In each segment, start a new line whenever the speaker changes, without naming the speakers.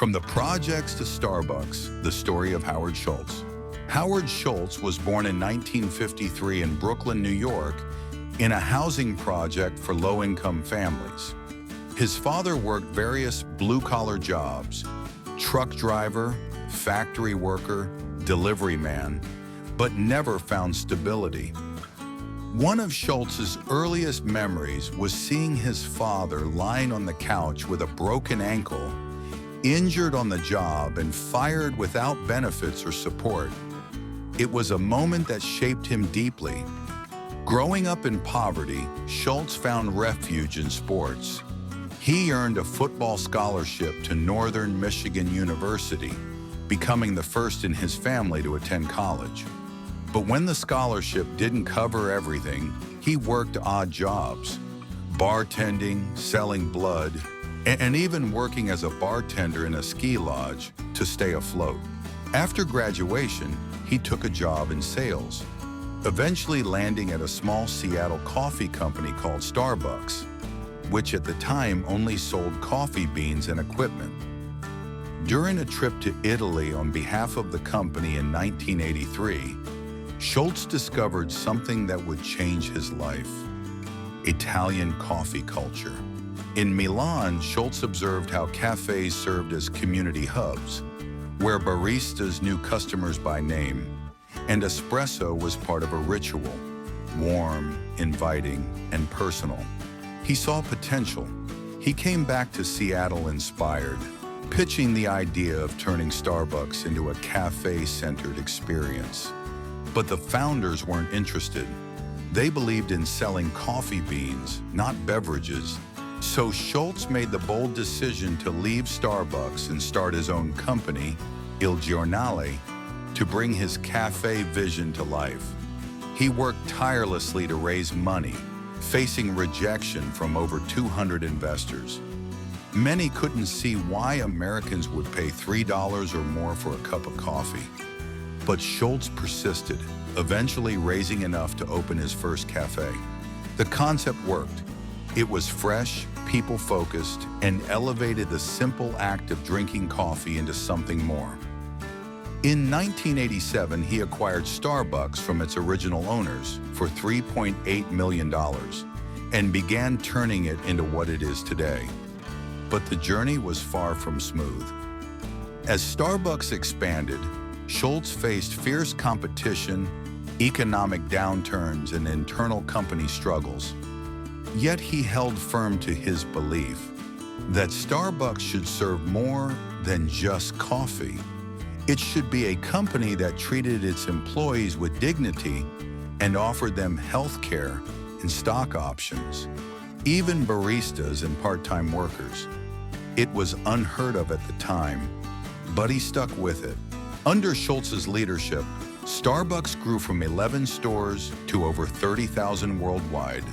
From the projects to Starbucks, the story of Howard Schultz. Howard Schultz was born in 1953 in Brooklyn, New York, in a housing project for low-income families. His father worked various blue-collar jobs: truck driver, factory worker, delivery man, but never found stability. One of Schultz's earliest memories was seeing his father lying on the couch with a broken ankle, injured on the job and fired without benefits or support. It was a moment that shaped him deeply. Growing up in poverty, Schultz found refuge in sports. He earned a football scholarship to Northern Michigan University, becoming the first in his family to attend college. But when the scholarship didn't cover everything, he worked odd jobs: bartending, selling blood, and even working as a bartender in a ski lodge to stay afloat. After graduation, he took a job in sales, eventually landing at a small Seattle coffee company called Starbucks, which at the time only sold coffee beans and equipment. During a trip to Italy on behalf of the company in 1983, Schultz discovered something that would change his life: Italian coffee culture. In Milan, Schultz observed how cafes served as community hubs, where baristas knew customers by name, and espresso was part of a ritual: warm, inviting, and personal. He saw potential. He came back to Seattle inspired, pitching the idea of turning Starbucks into a cafe-centered experience. But the founders weren't interested. They believed in selling coffee beans, not beverages. So Schultz made the bold decision to leave Starbucks and start his own company, Il Giornale, to bring his cafe vision to life. He worked tirelessly to raise money, facing rejection from over 200 investors. Many couldn't see why Americans would pay $3 or more for a cup of coffee. But Schultz persisted, eventually raising enough to open his first cafe. The concept worked. It was fresh, people-focused, and elevated the simple act of drinking coffee into something more. In 1987, he acquired Starbucks from its original owners for $3.8 million and began turning it into what it is today. But the journey was far from smooth. As Starbucks expanded, Schultz faced fierce competition, economic downturns, and internal company struggles. Yet he held firm to his belief that Starbucks should serve more than just coffee. It should be a company that treated its employees with dignity and offered them health care and stock options, even baristas and part-time workers. It was unheard of at the time, but he stuck with it. Under Schultz's leadership, Starbucks grew from 11 stores to over 30,000 worldwide,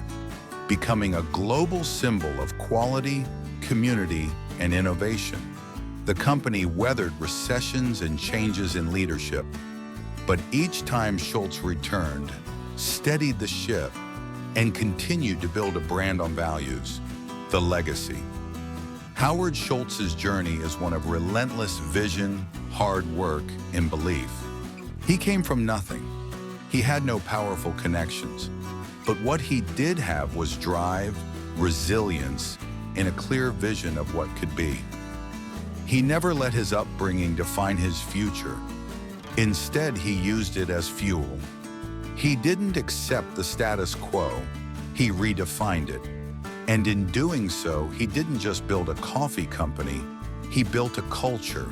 becoming a global symbol of quality, community, and innovation. The company weathered recessions and changes in leadership, but each time Schultz returned, steadied the ship, and continued to build a brand on values: the legacy. Howard Schultz's journey is one of relentless vision, hard work, and belief. He came from nothing. He had no powerful connections. But what he did have was drive, resilience, and a clear vision of what could be. He never let his upbringing define his future. Instead, he used it as fuel. He didn't accept the status quo. He redefined it. And in doing so, he didn't just build a coffee company. He built a culture,